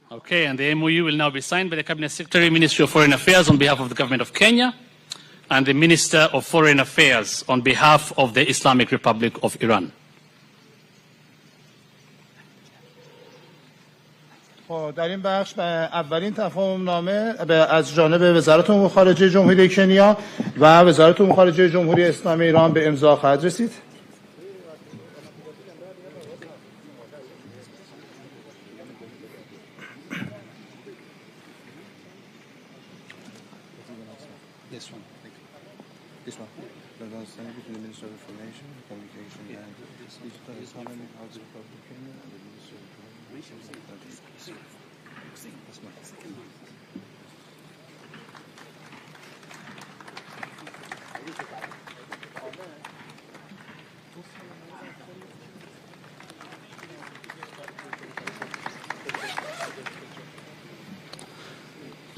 Okay, and the MOU will now be signed by the Cabinet Secretary, Ministry of Foreign Affairs on behalf of the Government of Kenya, and the Minister of Foreign Affairs on behalf of the Islamic Republic of Iran. در این بخش اولین تفاهم نامه از جانب وزارت امور خارجه جمهوری کنیا و وزارت امور خارجه جمهوری اسلامی ایران به امضا خواهد رسید.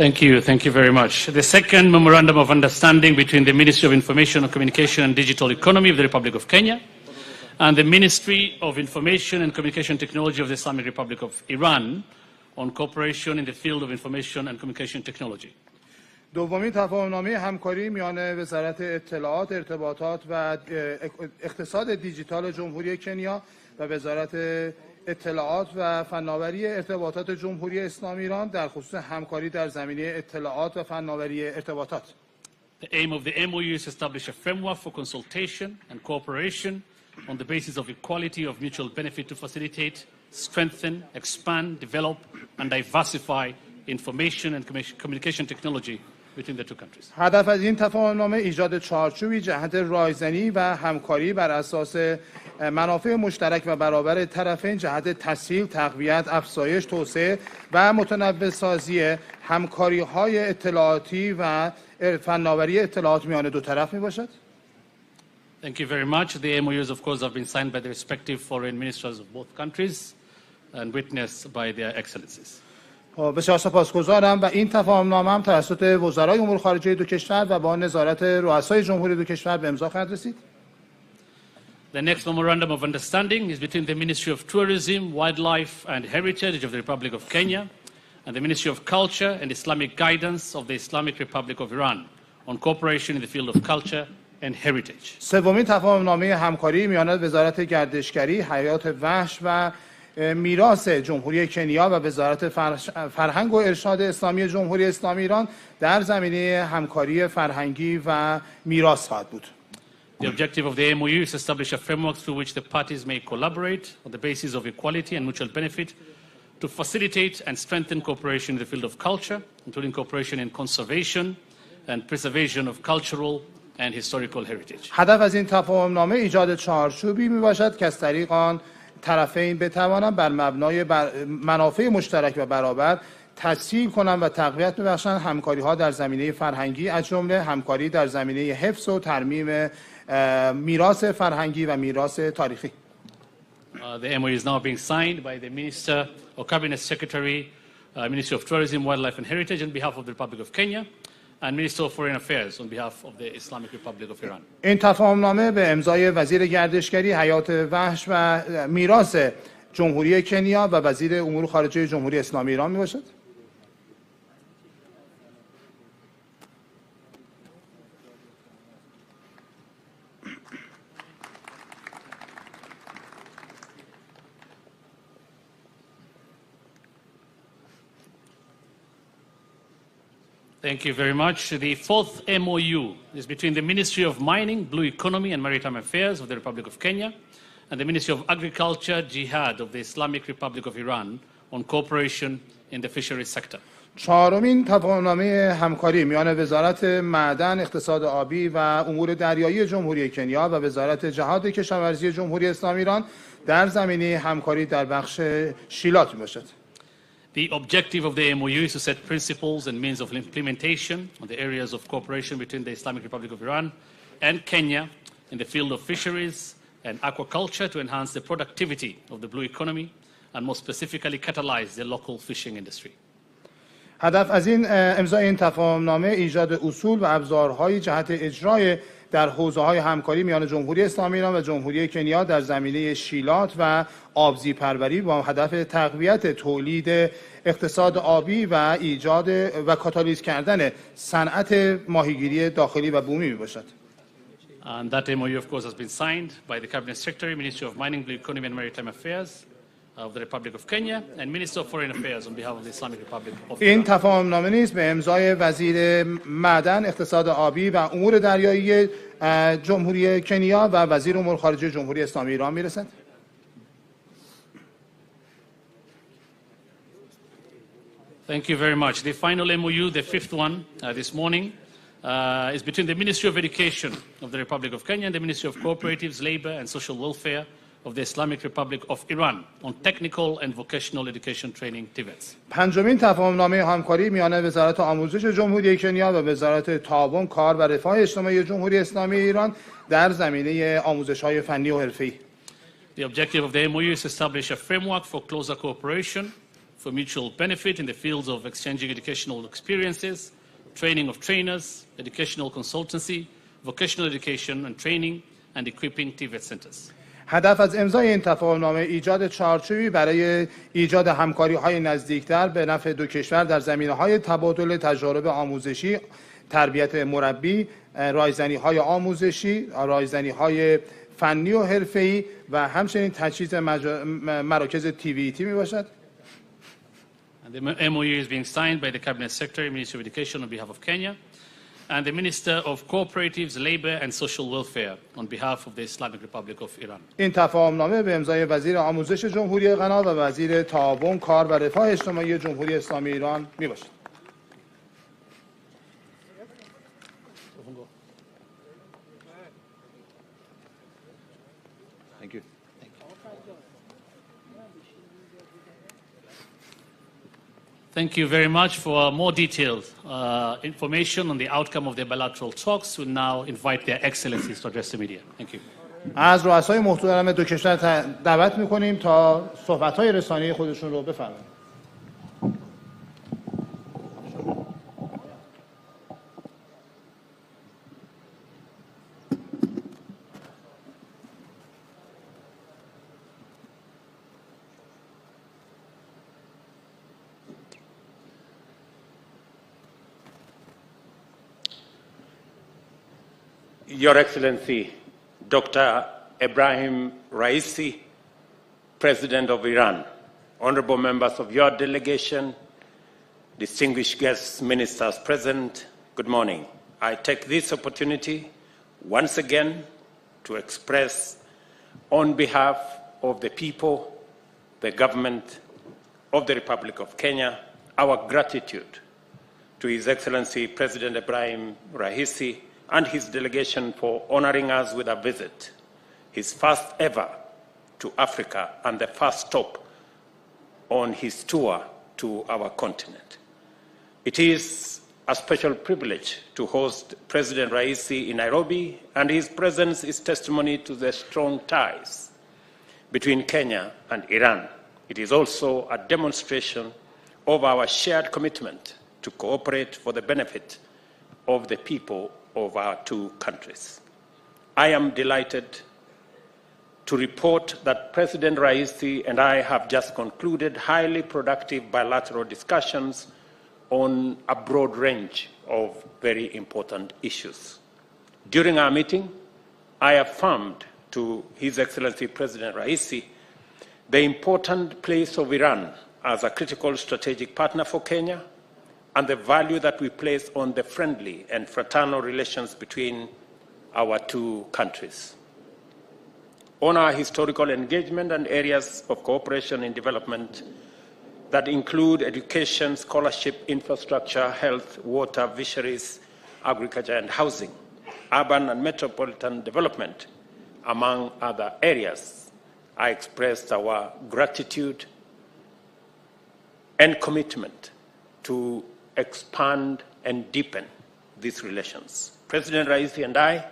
Thank you very much. The second Memorandum of Understanding between the Ministry of Information and Communication and Digital Economy of the Republic of Kenya and the Ministry of Information and Communication Technology of the Islamic Republic of Iran on cooperation in the field of information and communication technology. دومین تفاهم‌نامه همکاری میان وزارت اطلاعات، ارتباطات و اقتصاد دیجیتال جمهوری کنیا و وزارت اطلاعات و فناوری ارتباطات جمهوری اسلامی ایران در خصوص همکاری در زمینه اطلاعات و فناوری ارتباطات. The aim of the MOU is to establish a framework for consultation and cooperation on the basis of equality of mutual benefit to facilitate, strengthen, expand, develop and diversify information and communication technology between the two countries. هدف از این تفاهم‌نامه ایجاد چارچوبی جهت رایزنی و همکاری بر اساس منافع مشترک و برابر طرفین جهت تسهیل، تقویت، افزایش، توسعه و متنوع سازی همکاری‌های اطلاعاتی و فناوری اطلاعات میان دو طرف میباشد. Thank you very much. The MOUs, of course, have been signed by the respective foreign ministers of both countries and witnessed by their excellencies. بسیار سپاسگزارم و این تفاهم‌نامه هم توسط وزرای امور خارجه دو کشور و با نظارت رؤسای جمهوری دو کشور به امضا خواهد رسید. The next memorandum of understanding is between the Ministry of Tourism, Wildlife and Heritage of the Republic of Kenya and the Ministry of Culture and Islamic Guidance of the Islamic Republic of Iran on cooperation in the field of culture and heritage. سومین تفاهم‌نامه همکاری میان وزارت گردشگری، حیات وحش و میراث جمهوری کنیا و وزارت فرهنگ و ارشاد اسلامی جمهوری اسلامی ایران در زمینه همکاری فرهنگی و میراث خواهد بود. The objective of the MOU is to establish a framework through which the parties may collaborate on the basis of equality and mutual benefit to facilitate and strengthen cooperation in the field of culture, including cooperation in conservation and preservation of cultural and historical heritage. هدف از این تفاهم‌نامه ایجاد چارچوبی میباشد که از طریق آن طرفین بتوانند بر مبنای منافع مشترک و برابر تسهیل کنند و تقویت ببخشند همکاری‌ها در زمینه فرهنگی از جمله همکاری در زمینه حفظ و ترمیم میراث فرهنگی و میراث تاریخی. The MOU is now being signed by the Minister or Cabinet Secretary, Ministry of Tourism, Wildlife and Heritage on behalf of the Republic of Kenya and Minister of Foreign Affairs on behalf of the Islamic Republic of Iran. این تفاهم‌نامه به امضای وزیر گردشگری، حیات وحش و میراث جمهوری کنیا و وزیر امور خارجه جمهوری اسلامی ایران میباشد. Thank you very much. The fourth MOU is between the Ministry of Mining, Blue Economy and Maritime Affairs of the Republic of Kenya and the Ministry of Agriculture, Jihad of the Islamic Republic of Iran on cooperation in the fisheries sector. چهارمین تفاهم‌نامه همکاری میان وزارت معدن، اقتصاد آبی و امور دریایی جمهوری کنیا و وزارت جهاد کشاورزی جمهوری اسلامی ایران در زمینه همکاری در بخش شیلات میباشد. The objective of the MOU is to set principles and means of implementation on the areas of cooperation between the Islamic Republic of Iran and Kenya in the field of fisheries and aquaculture to enhance the productivity of the blue economy and more specifically catalyze the local fishing industry. هدف از این امضای این تفاهم‌نامه ایجاد اصول و ابزارهای جهت اجرای در حوزه‌های همکاری میان جمهوری اسلامی ایران و جمهوری کنیا در زمینه شیلات و آبزی پروری با هدف تقویت تولید اقتصاد آبی و ایجاد و کاتالیز کردن صنعت ماهیگیری داخلی و بومی میباشد. And that MOU, of course, has been signed by the Cabinet Secretary, Ministry of Mining, Blue Economy and Maritime Affairs of the Republic of Kenya, and Minister of Foreign Affairs on behalf of the Islamic Republic of این Iran. تفاهم نامه نیز به امضای وزیر معدن، اقتصاد آبی و امور دریایی جمهوری کنیا و وزیر امور خارجه جمهوری اسلامی ایران میرسد. Thank you very much. The final MOU, the fifth one this morning, is between the Ministry of Education of the Republic of Kenya and the Ministry of Cooperatives, Labor and Social Welfare of the Islamic Republic of Iran on technical and vocational education training TVETs. پنجمین تفاهم‌نامه همکاری میان وزارت آموزش جمهوری کنیا و وزارت تعاون، کار و رفاه اجتماعی جمهوری اسلامی ایران در زمینه آموزش‌های فنی و حرفه‌ای. The objective of the MOU is to establish a framework for closer cooperation for mutual benefit in the fields of exchanging educational experiences, training of trainers, educational consultancy, vocational education and training, and equipping TVET centers. هدف از امضای این تفاهم‌نامه ایجاد چارچوبی برای ایجاد همکاری‌های نزدیکتر به نفع دو کشور در زمینه‌های تبادل تجارب آموزشی، تربیت مربی، رایزنی‌های آموزشی، رایزنی‌های فنی و حرفه‌ای و همچنین تجهیز مراکز TVET میباشد. And the MOU is being signed by the Cabinet Secretary, Ministry of Education on behalf of Kenya, and the Minister of Cooperatives, Labor and Social Welfare on behalf of the Islamic Republic of Iran. این تفاهم‌نامه به امضای وزیر آموزش جمهوری غنا و وزیر تعاون، کار و رفاه اجتماعی جمهوری اسلامی ایران میباشد. Thank you. Thank you very much for more detailed information on the outcome of the bilateral talks. We now invite their excellencies to address the media. Thank you. از رؤسای محترم دو کشور دعوت می‌کنیم تا صحبت‌های رسانه‌ای خودشون رو بفرمایند. Your Excellency, Dr. Ibrahim Raisi, President of Iran, honorable members of your delegation, distinguished guests, ministers present, good morning. I take this opportunity once again to express on behalf of the people, the government of the Republic of Kenya, our gratitude to His Excellency President Ibrahim Raisi and his delegation for honoring us with a visit, his first ever to Africa and the first stop on his tour to our continent. It is a special privilege to host President Raisi in Nairobi, and his presence is testimony to the strong ties between Kenya and Iran. It is also a demonstration of our shared commitment to cooperate for the benefit of the people of our two countries. I am delighted to report that President Raisi and I have just concluded highly productive bilateral discussions on a broad range of very important issues. During our meeting, I affirmed to His Excellency President Raisi the important place of Iran as a critical strategic partner for Kenya and the value that we place on the friendly and fraternal relations between our two countries. On our historical engagement and areas of cooperation in development that include education, scholarship, infrastructure, health, water, fisheries, agriculture, and housing, urban and metropolitan development, among other areas, I expressed our gratitude and commitment to expand and deepen these relations. President Raisi and I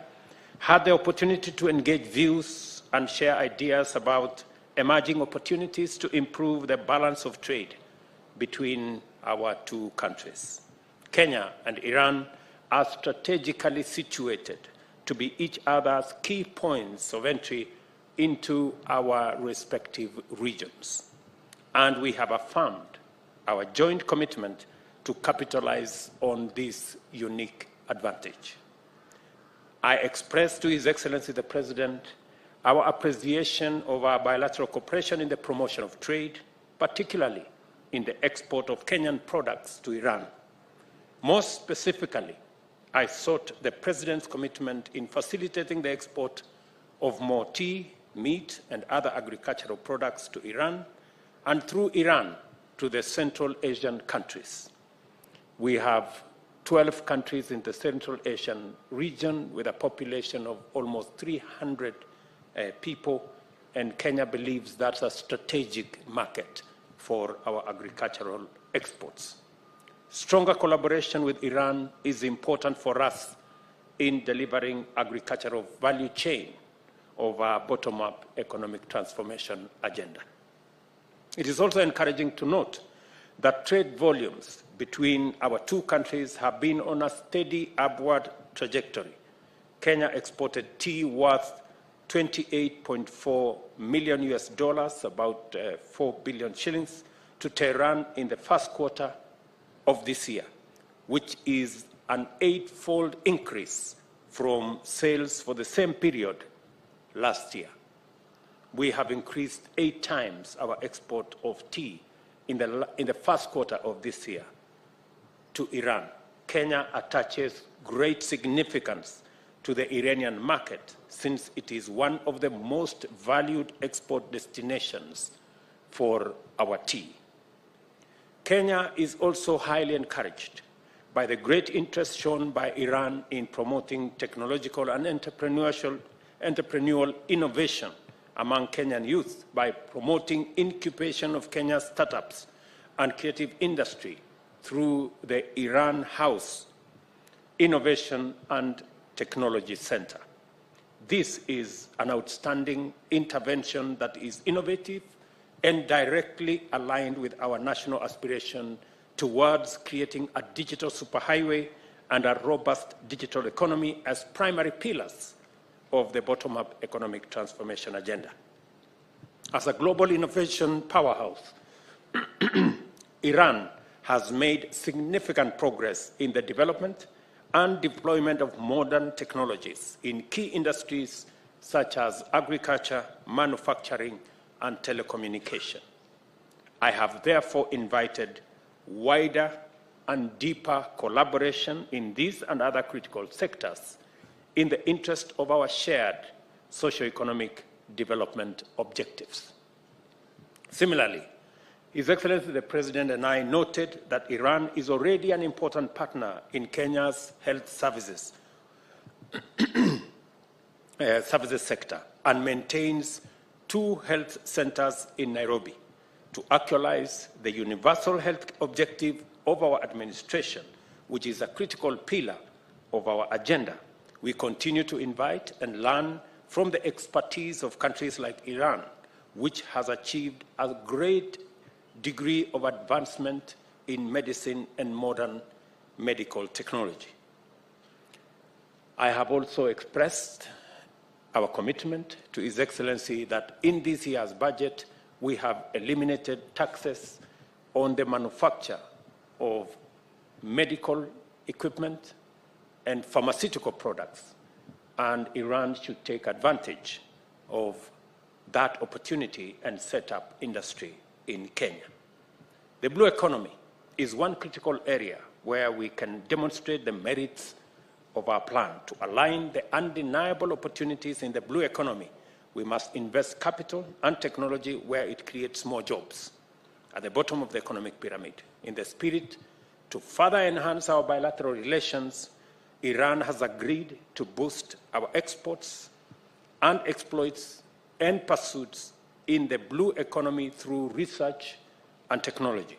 had the opportunity to engage views and share ideas about emerging opportunities to improve the balance of trade between our two countries. Kenya and Iran are strategically situated to be each other's key points of entry into our respective regions. And we have affirmed our joint commitment to capitalize on this unique advantage. I express to His Excellency the President our appreciation of our bilateral cooperation in the promotion of trade, particularly in the export of Kenyan products to Iran. Most specifically, I sought the President's commitment in facilitating the export of more tea, meat, and other agricultural products to Iran, and through Iran to the Central Asian countries. We have 12 countries in the Central Asian region with a population of almost 300 people, and Kenya believes that's a strategic market for our agricultural exports. Stronger collaboration with Iran is important for us in delivering agricultural value chain of our bottom-up economic transformation agenda. It is also encouraging to note that trade volumes between our two countries have been on a steady upward trajectory. Kenya exported tea worth $28.4 million US, about 4 billion shillings, to Tehran in the first quarter of this year, which is an 8-fold increase from sales for the same period last year. We have increased 8 times our export of tea in the first quarter of this year to Iran. Kenya attaches great significance to the Iranian market since it is one of the most valued export destinations for our tea. Kenya is also highly encouraged by the great interest shown by Iran in promoting technological and entrepreneurial innovation among Kenyan youth by promoting incubation of Kenya's startups and creative industry through the Iran House Innovation and Technology Center. This is an outstanding intervention that is innovative and directly aligned with our national aspiration towards creating a digital superhighway and a robust digital economy as primary pillars of the bottom-up economic transformation agenda. As a global innovation powerhouse, Iran has made significant progress in the development and deployment of modern technologies in key industries such as agriculture, manufacturing, and telecommunication. I have therefore invited wider and deeper collaboration in these and other critical sectors in the interest of our shared socio-economic development objectives. Similarly, His Excellency the President and I noted that Iran is already an important partner in Kenya's health services, services sector and maintains 2 health centers in Nairobi to actualize the universal health objective of our administration, which is a critical pillar of our agenda. We continue to invite and learn from the expertise of countries like Iran, which has achieved a great degree of advancement in medicine and modern medical technology. I have also expressed our commitment to His Excellency that in this year's budget, we have eliminated taxes on the manufacture of medical equipment and pharmaceutical products, and Iran should take advantage of that opportunity and set up industry in Kenya. The blue economy is one critical area where we can demonstrate the merits of our plan. To align the undeniable opportunities in the blue economy, we must invest capital and technology where it creates more jobs, at the bottom of the economic pyramid. In the spirit to further enhance our bilateral relations, Iran has agreed to boost our exports and exploits and pursuits in the blue economy through research and technology.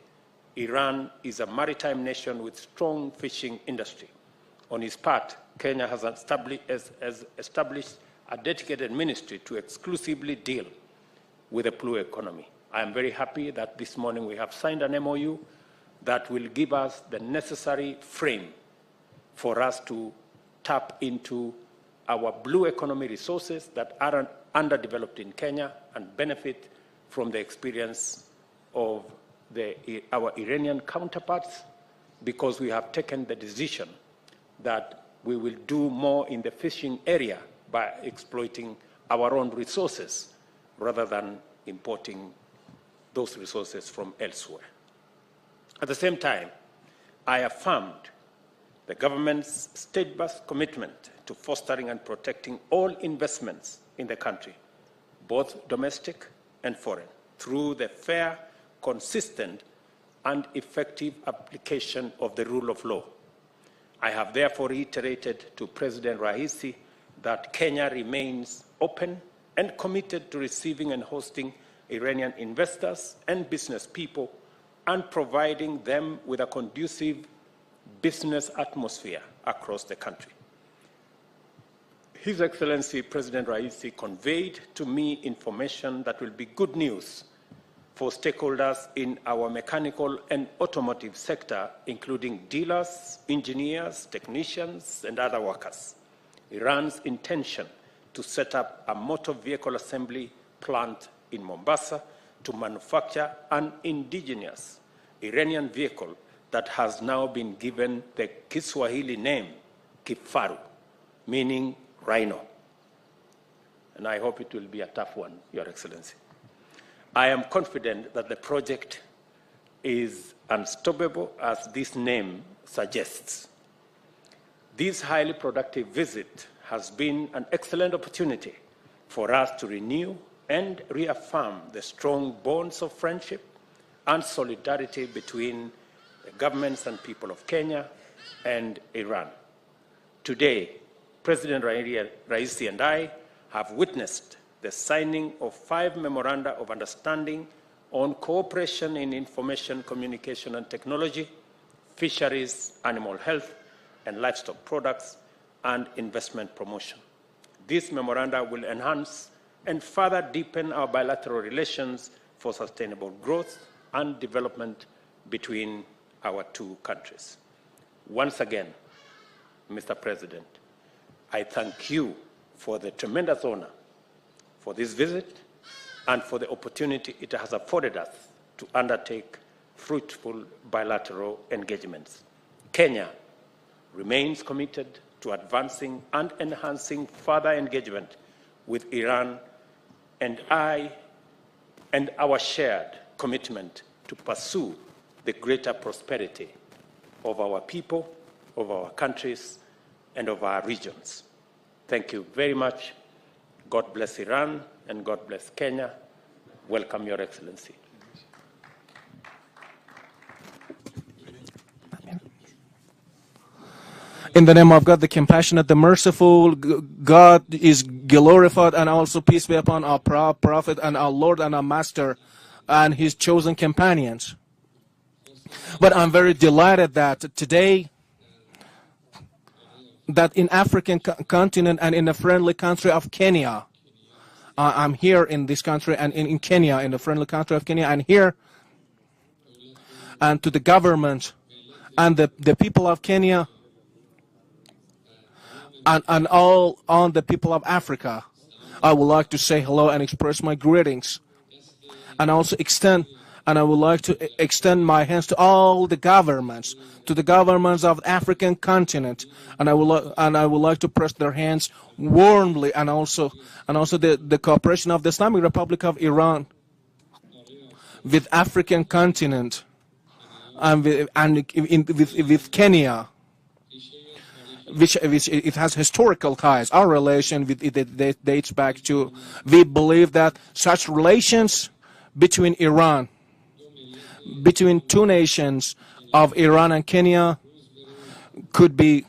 Iran is a maritime nation with strong fishing industry. On its part, Kenya has established a dedicated ministry to exclusively deal with the blue economy. I am very happy that this morning we have signed an MOU that will give us the necessary frame for us to tap into our blue economy resources that are underdeveloped in Kenya and benefit from the experience of our Iranian counterparts, because we have taken the decision that we will do more in the fishing area by exploiting our own resources rather than importing those resources from elsewhere. At the same time, I affirmed the government's steadfast commitment to fostering and protecting all investments in the country, both domestic and foreign, through the fair, consistent, and effective application of the rule of law. I have therefore reiterated to President Raisi that Kenya remains open and committed to receiving and hosting Iranian investors and business people and providing them with a conducive business atmosphere across the country. His Excellency President Raisi conveyed to me information that will be good news for stakeholders in our mechanical and automotive sector, including dealers, engineers, technicians, and other workers. Iran's intention to set up a motor vehicle assembly plant in Mombasa to manufacture an indigenous Iranian vehicle that has now been given the Kiswahili name Kifaru, meaning rhino. And I hope it will be a tough one, Your Excellency. I am confident that the project is unstoppable, as this name suggests. This highly productive visit has been an excellent opportunity for us to renew and reaffirm the strong bonds of friendship and solidarity between the governments and people of Kenya and Iran. Today, President Raisi and I have witnessed the signing of 5 memoranda of understanding on cooperation in information, communication and technology, fisheries, animal health and livestock products, and investment promotion. These memoranda will enhance and further deepen our bilateral relations for sustainable growth and development between our two countries. Once again, Mr. President, I thank you for the tremendous honor for this visit and for the opportunity it has afforded us to undertake fruitful bilateral engagements. Kenya remains committed to advancing and enhancing further engagement with Iran, and our shared commitment to pursue the greater prosperity of our people, of our countries, and of our regions. Thank you very much. God bless Iran and God bless Kenya. Welcome, Your Excellency. In the name of God, the compassionate, the merciful, God is glorified, and also peace be upon our prophet and our Lord and our Master and his chosen companions. But I'm very delighted that today, that in African continent and in the friendly country of Kenya, I'm here in this country and in Kenya, in the friendly country of Kenya, and here, and to the government and the people of Kenya, and all on the people of Africa, I would like to say hello and express my greetings, and also I would like to extend my hands to all the governments, to the governments of the African continent, and I would like to press their hands warmly, and also the cooperation of the Islamic Republic of Iran with African continent and with Kenya, which it has historical ties. Our relation with it dates back to, we believe that such relations between two nations of Iran and Kenya could be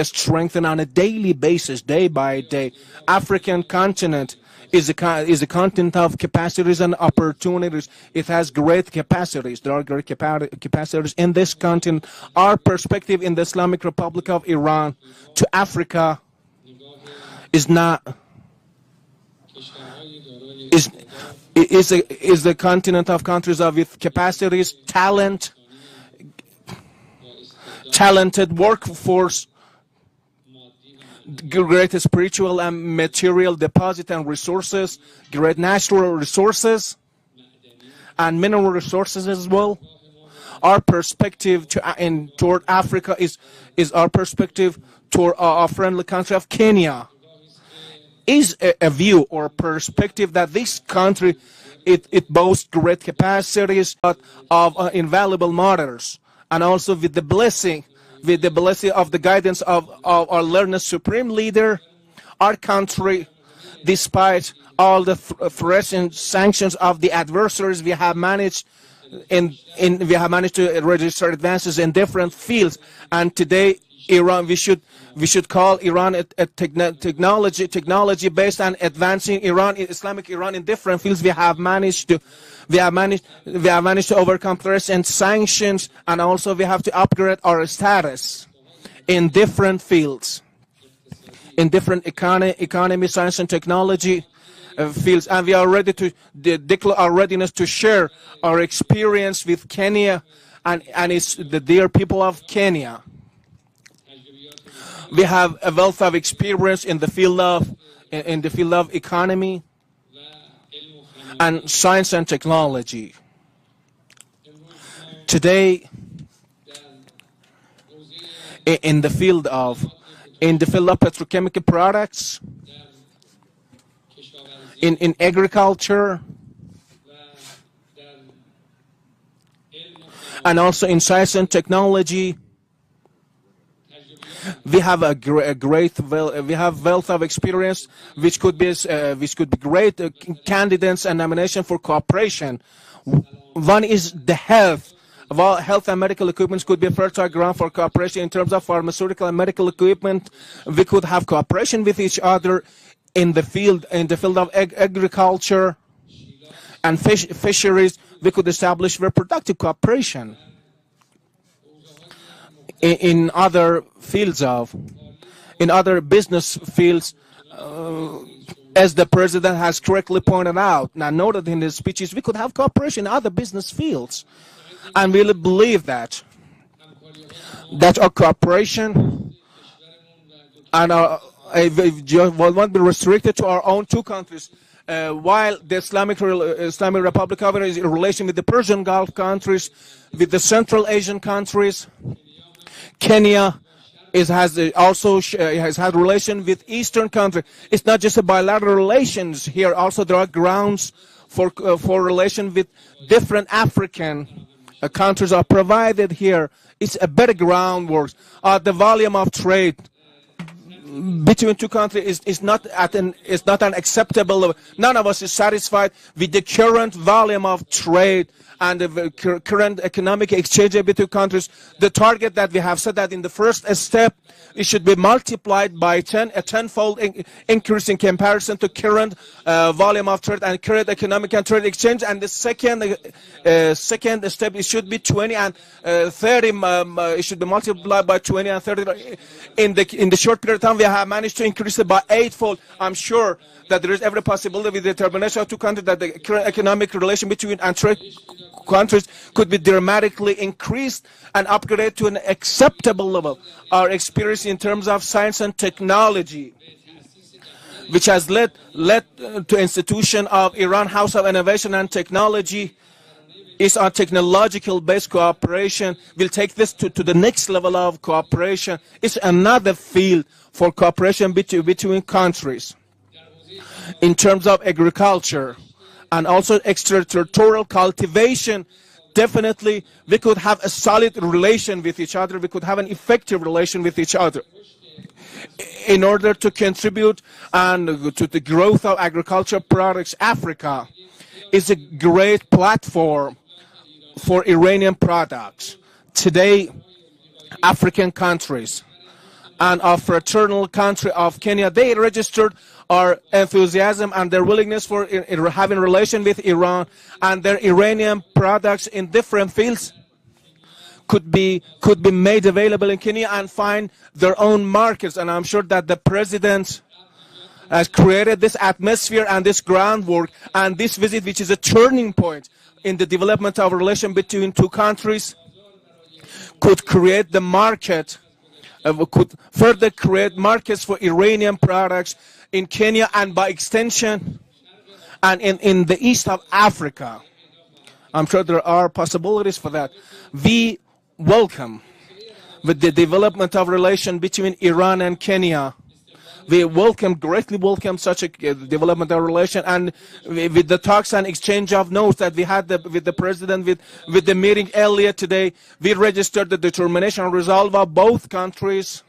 strengthened on a daily basis, day by day. African continent is a continent of capacities and opportunities. It has great capacities. There are great capacities in this continent. Our perspective in the Islamic Republic of Iran to Africa is the continent of countries with capacities, talented workforce, great spiritual and material deposit and resources, great natural resources, and mineral resources as well. Our perspective toward Africa is our perspective toward our friendly country of Kenya. Is a view or perspective that this country it boasts great capacities of invaluable martyrs, and also with the blessing of the guidance of our learned supreme leader, our country, despite all the threats and sanctions of the adversaries, we have managed to register advances in different fields. And today, Iran, we should call Iran a technology based on advancing Islamic Iran in different fields. We have managed to overcome threats and sanctions, and also we have to upgrade our status in different fields, in different economy, science and technology fields, and we are ready to declare our readiness to share our experience with Kenya and it's the dear people of Kenya. We have a wealth of experience in the field of economy and science and technology. Today, in the field of petrochemical products, in agriculture, and also in science and technology, we have we have wealth of experience, which could be great candidates and nomination for cooperation. One is the health. Health and medical equipment could be a fertile ground for cooperation. In terms of pharmaceutical and medical equipment, we could have cooperation with each other in the field of agriculture and fisheries. We could establish reproductive cooperation. In other business fields, as the president has correctly pointed out, and noted in his speeches, we could have cooperation in other business fields, and we believe that our cooperation and won't be restricted to our own two countries. While the Islamic Republic of Iran is in relation with the Persian Gulf countries, with the Central Asian countries, Kenya has had relation with Eastern countries. It's not just a bilateral relations here. Also, there are grounds for relation with different African countries are provided here. It's a better groundwork. The volume of trade between two countries is not an acceptable level. None of us is satisfied with the current volume of trade and the current economic exchange between countries. The target that we have set that in the first step, it should be multiplied by 10, a tenfold increase in comparison to current volume of trade and current economic and trade exchange. And the second step, it should be 20 and 30. It should be multiplied by 20 and 30. In the short period of time, we have managed to increase it by eightfold. I'm sure that there is every possibility with the determination of two countries that the current economic relation between and trade countries could be dramatically increased and upgraded to an acceptable level. Our experience in terms of science and technology, which has led to institution of Iran House of Innovation and Technology, is our technological-based cooperation. We'll take this to the next level of cooperation. It's another field for cooperation between countries. In terms of agriculture and also extraterritorial cultivation, definitely we could have a solid relation with each other. We could have an effective relation with each other in order to contribute and to the growth of agricultural products. Africa is a great platform for Iranian products. Today, African countries and our fraternal country of Kenya, they registered our enthusiasm and their willingness for having relation with Iran, and their Iranian products in different fields could be made available in Kenya and find their own markets. And I'm sure that the president has created this atmosphere and this groundwork, and this visit, which is a turning point in the development of relation between two countries, could create the market could further create markets for Iranian products in Kenya and by extension and in the east of Africa. I'm sure there are possibilities for that. We welcome with the development of relation between Iran and Kenya. We greatly welcome such a development of relation, and with the talks and exchange of notes that we had with the president, with the meeting earlier today, we registered the determination and resolve of both countries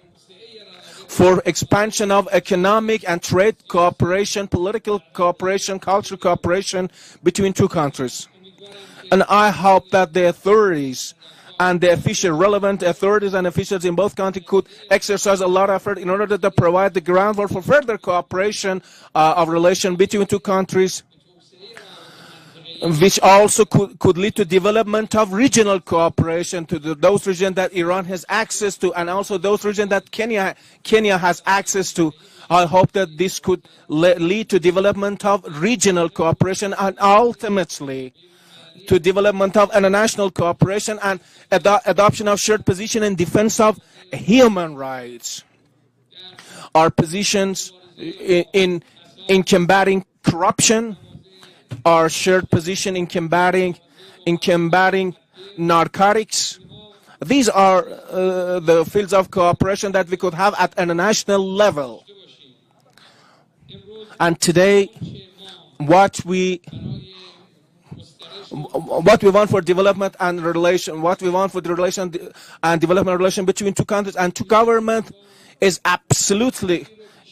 for expansion of economic and trade cooperation, political cooperation, cultural cooperation between two countries. And I hope that the authorities and the relevant authorities and officials in both countries could exercise a lot of effort in order to provide the groundwork for further cooperation of relation between two countries, which also could lead to development of regional cooperation to those regions that Iran has access to, and also those regions that Kenya has access to. I hope that this could lead to development of regional cooperation and ultimately to development of international cooperation and adoption of shared position in defense of human rights. Our positions in combating corruption, our shared position in combating narcotics. These are the fields of cooperation that we could have at international level. And today, what we want for development and relation, what we want for the relation and development relation between two countries and two governments is absolutely,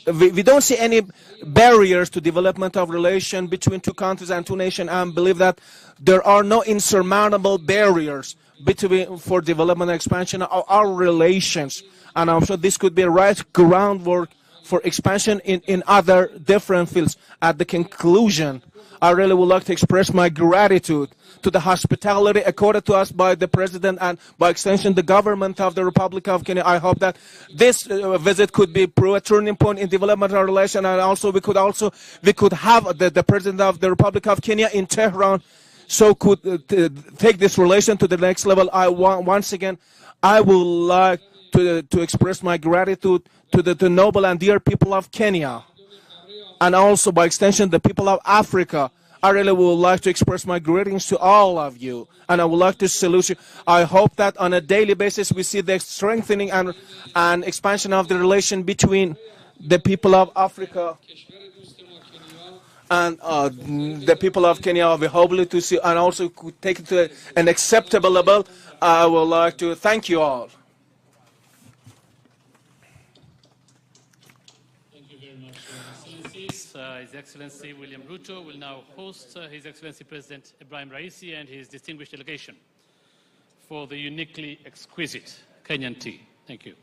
we don't see any barriers to development of relation between two countries and two nations, and believe that there are no insurmountable barriers for development and expansion of our relations. And I'm sure this could be a right groundwork for expansion in other different fields. At the conclusion, I really would like to express my gratitude to the hospitality accorded to us by the President and by extension the government of the Republic of Kenya. I hope that this visit could be a turning point in development of relations, and also we could have the President of the Republic of Kenya in Tehran, so could take this relation to the next level. Once again, I would like to express my gratitude to the noble and dear people of Kenya, and also by extension the people of Africa. I really would like to express my greetings to all of you, and I would like to salute you. I hope that on a daily basis we see the strengthening and expansion of the relation between the people of Africa and the people of Kenya. We hope to see, and also could take it to an acceptable level. I would like to thank you all. His Excellency William Ruto will now host His Excellency President Ibrahim Raisi and his distinguished delegation for the uniquely exquisite Kenyan tea. Thank you.